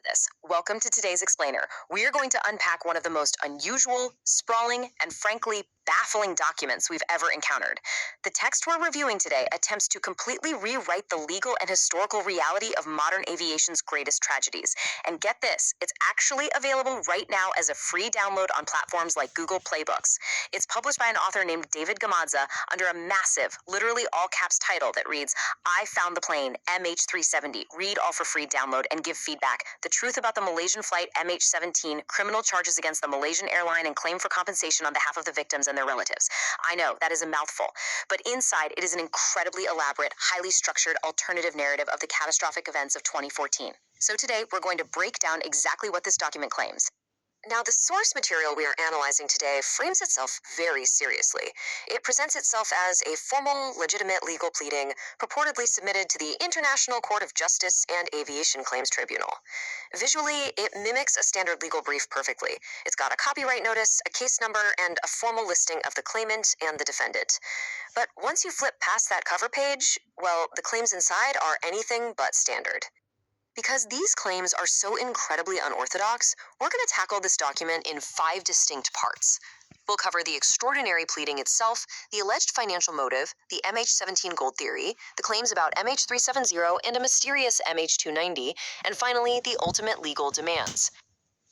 this. Welcome to today's explainer. We are going to unpack one of the most unusual, sprawling, and frankly baffling documents we've ever encountered. The text we're reviewing today attempts to completely rewrite the legal and historical reality of modern aviation's greatest tragedies. And get this, it's actually available right now as a free download on platforms like Google Play Books. It's published by an author named David Gamadza under a massive, literally all caps title that reads, "I found the plane, MH370. Read all for free, download, and give feedback. The truth about the Malaysian flight MH17, criminal charges against the Malaysian airline, and claim for compensation on behalf of the victims and their relatives." I know, that is a mouthful, but inside it is an incredibly elaborate, highly structured alternative narrative of the catastrophic events of 2014. So today, we're going to break down exactly what this document claims. Now, the source material we are analyzing today frames itself very seriously. It presents itself as a formal, legitimate legal pleading purportedly submitted to the International Court of Justice and Aviation Claims Tribunal. Visually, it mimics a standard legal brief perfectly. It's got a copyright notice, a case number, and a formal listing of the claimant and the defendant. But once you flip past that cover page, well, the claims inside are anything but standard. Because these claims are so incredibly unorthodox, we're going to tackle this document in 5 distinct parts. We'll cover the extraordinary pleading itself, the alleged financial motive, the MH17 gold theory, the claims about MH370 and a mysterious MH290, and finally, the ultimate legal demands.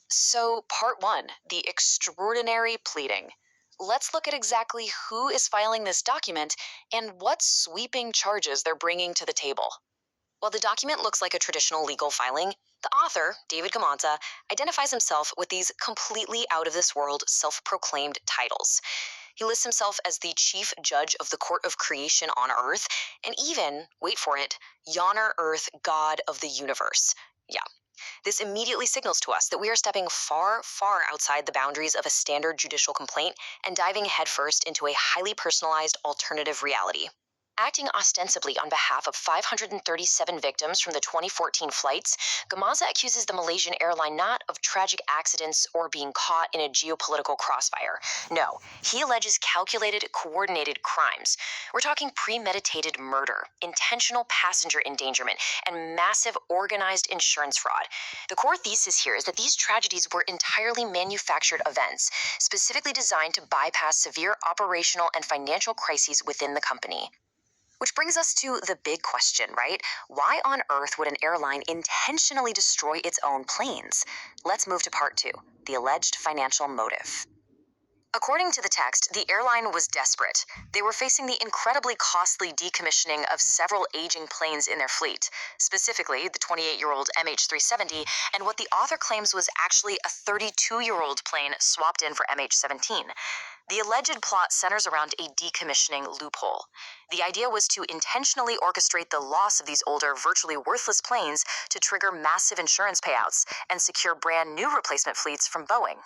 So, part 1, the extraordinary pleading. Let's look at exactly who is filing this document and what sweeping charges they're bringing to the table. While the document looks like a traditional legal filing, the author, David Gamadza, identifies himself with these completely out-of-this-world self-proclaimed titles. He lists himself as the chief judge of the court of creation on Earth, and even, wait for it, Yonner Earth, God of the universe. Yeah. This immediately signals to us that we are stepping far, far outside the boundaries of a standard judicial complaint and diving headfirst into a highly personalized alternative reality. Acting ostensibly on behalf of 537 victims from the 2014 flights, Gamadza accuses the Malaysian airline not of tragic accidents or being caught in a geopolitical crossfire. No, he alleges calculated, coordinated crimes. We're talking premeditated murder, intentional passenger endangerment, and massive organized insurance fraud. The core thesis here is that these tragedies were entirely manufactured events, specifically designed to bypass severe operational and financial crises within the company. Which brings us to the big question, right? Why on earth would an airline intentionally destroy its own planes? Let's move to part 2, the alleged financial motive. According to the text, the airline was desperate. They were facing the incredibly costly decommissioning of several aging planes in their fleet, specifically the 28-year-old MH370, and what the author claims was actually a 32-year-old plane swapped in for MH17. The alleged plot centers around a decommissioning loophole. The idea was to intentionally orchestrate the loss of these older, virtually worthless planes to trigger massive insurance payouts and secure brand new replacement fleets from Boeing.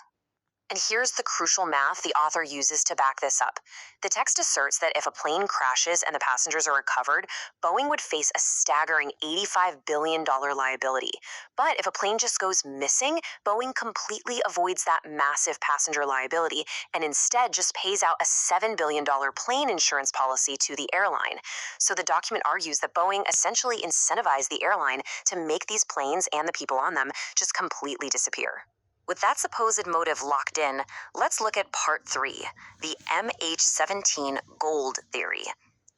And here's the crucial math the author uses to back this up. The text asserts that if a plane crashes and the passengers are recovered, Boeing would face a staggering $85 billion liability. But if a plane just goes missing, Boeing completely avoids that massive passenger liability and instead just pays out a $7 billion plane insurance policy to the airline. So the document argues that Boeing essentially incentivized the airline to make these planes and the people on them just completely disappear. With that supposed motive locked in, let's look at part 3, the MH17 gold theory.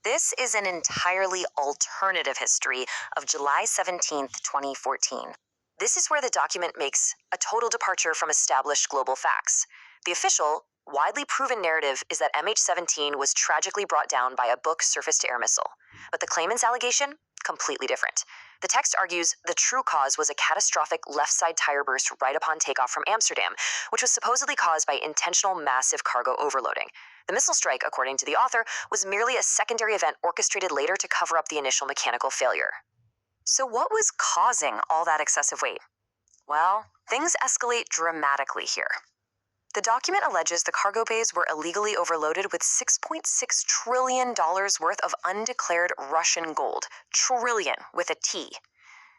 This is an entirely alternative history of July 17, 2014. This is where the document makes a total departure from established global facts. The official, widely proven narrative is that MH17 was tragically brought down by a book surface-to-air missile. But the claimant's allegation? Completely different. The text argues the true cause was a catastrophic left-side tire burst right upon takeoff from Amsterdam, which was supposedly caused by intentional massive cargo overloading. The missile strike, according to the author, was merely a secondary event orchestrated later to cover up the initial mechanical failure. So what was causing all that excessive weight? Well, things escalate dramatically here. The document alleges the cargo bays were illegally overloaded with $6.6 trillion worth of undeclared Russian gold. Trillion with a T.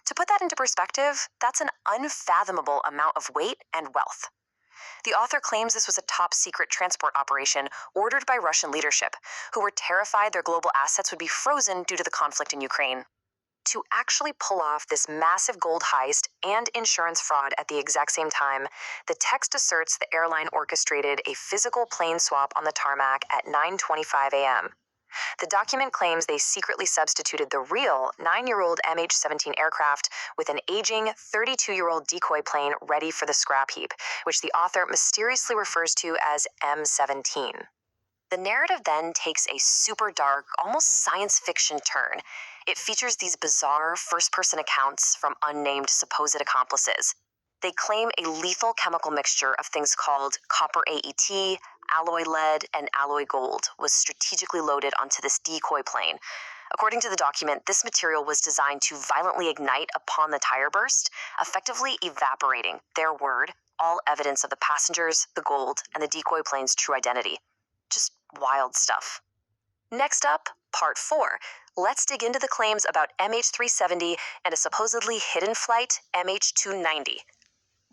To put that into perspective, that's an unfathomable amount of weight and wealth. The author claims this was a top-secret transport operation ordered by Russian leadership, who were terrified their global assets would be frozen due to the conflict in Ukraine. To actually pull off this massive gold heist and insurance fraud at the exact same time, the text asserts the airline orchestrated a physical plane swap on the tarmac at 9:25 a.m. The document claims they secretly substituted the real 9-year-old MH17 aircraft with an aging 32-year-old decoy plane ready for the scrap heap, which the author mysteriously refers to as M17. The narrative then takes a super dark, almost science fiction turn. It features these bizarre first-person accounts from unnamed supposed accomplices. They claim a lethal chemical mixture of things called copper AET, alloy lead, and alloy gold was strategically loaded onto this decoy plane. According to the document, this material was designed to violently ignite upon the tire burst, effectively evaporating, their word, all evidence of the passengers, the gold, and the decoy plane's true identity. Just wild stuff. Next up, part 4. Let's dig into the claims about MH370 and a supposedly hidden flight, MH290.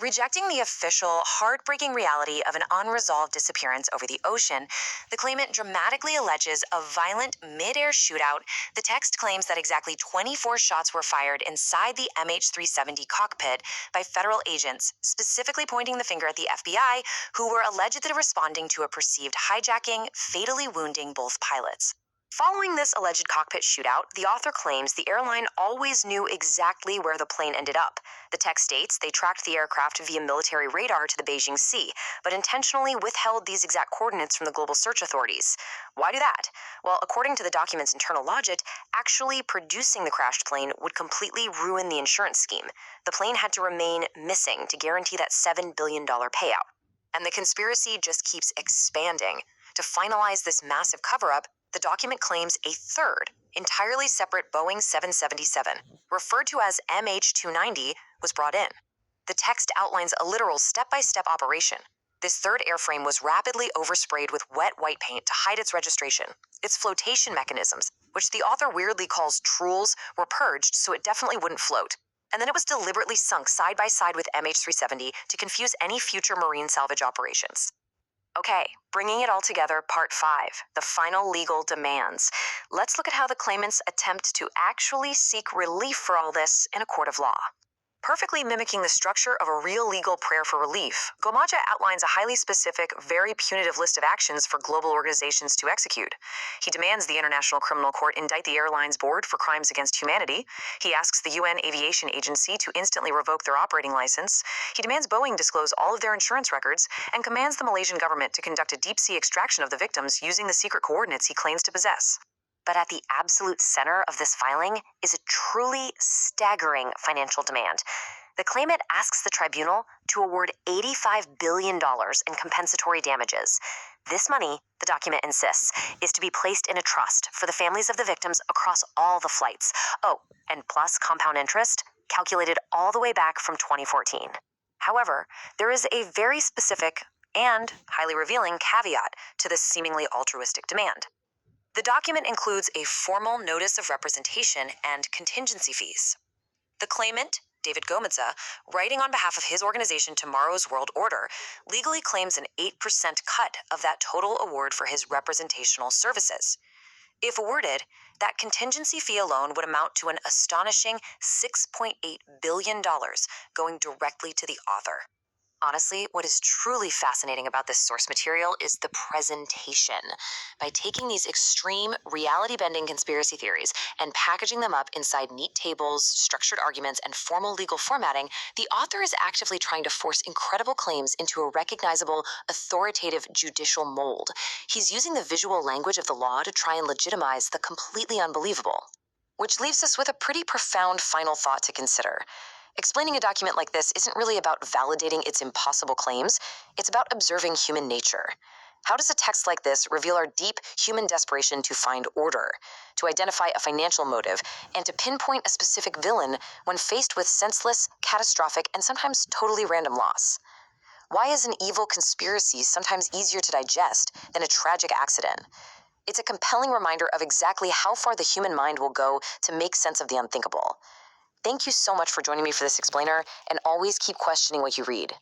Rejecting the official, heartbreaking reality of an unresolved disappearance over the ocean, the claimant dramatically alleges a violent mid-air shootout. The text claims that exactly 24 shots were fired inside the MH370 cockpit by federal agents, specifically pointing the finger at the FBI, who were allegedly responding to a perceived hijacking, fatally wounding both pilots. Following this alleged cockpit shootout, the author claims the airline always knew exactly where the plane ended up. The text states they tracked the aircraft via military radar to the Beijing Sea, but intentionally withheld these exact coordinates from the global search authorities. Why do that? Well, according to the document's internal logic, actually producing the crashed plane would completely ruin the insurance scheme. The plane had to remain missing to guarantee that $7 billion payout. And the conspiracy just keeps expanding. To finalize this massive cover-up, the document claims a third, entirely separate Boeing 777, referred to as MH290, was brought in. The text outlines a literal step-by-step operation. This third airframe was rapidly oversprayed with wet white paint to hide its registration. Its flotation mechanisms, which the author weirdly calls trules, were purged so it definitely wouldn't float. And then it was deliberately sunk side by side with MH370 to confuse any future marine salvage operations. Okay, bringing it all together, part 5, the final legal demands. Let's look at how the claimants attempt to actually seek relief for all this in a court of law. Perfectly mimicking the structure of a real legal prayer for relief, Gomaja outlines a highly specific, very punitive list of actions for global organizations to execute. He demands the International Criminal Court indict the airline's board for crimes against humanity. He asks the UN Aviation Agency to instantly revoke their operating license. He demands Boeing disclose all of their insurance records and commands the Malaysian government to conduct a deep-sea extraction of the victims using the secret coordinates he claims to possess. But at the absolute center of this filing is a truly staggering financial demand. The claimant asks the tribunal to award $85 billion in compensatory damages. This money, the document insists, is to be placed in a trust for the families of the victims across all the flights. Oh, and plus compound interest, calculated all the way back from 2014. However, there is a very specific and highly revealing caveat to this seemingly altruistic demand. The document includes a formal notice of representation and contingency fees. The claimant, David Gomidza, writing on behalf of his organization Tomorrow's World Order, legally claims an 8% cut of that total award for his representational services. If awarded, that contingency fee alone would amount to an astonishing $6.8 billion going directly to the author. Honestly, what is truly fascinating about this source material is the presentation. By taking these extreme, reality-bending conspiracy theories and packaging them up inside neat tables, structured arguments, and formal legal formatting, the author is actively trying to force incredible claims into a recognizable, authoritative judicial mold. He's using the visual language of the law to try and legitimize the completely unbelievable. Which leaves us with a pretty profound final thought to consider. Explaining a document like this isn't really about validating its impossible claims, it's about observing human nature. How does a text like this reveal our deep human desperation to find order, to identify a financial motive, and to pinpoint a specific villain when faced with senseless, catastrophic, and sometimes totally random loss? Why is an evil conspiracy sometimes easier to digest than a tragic accident? It's a compelling reminder of exactly how far the human mind will go to make sense of the unthinkable. Thank you so much for joining me for this explainer, and always keep questioning what you read.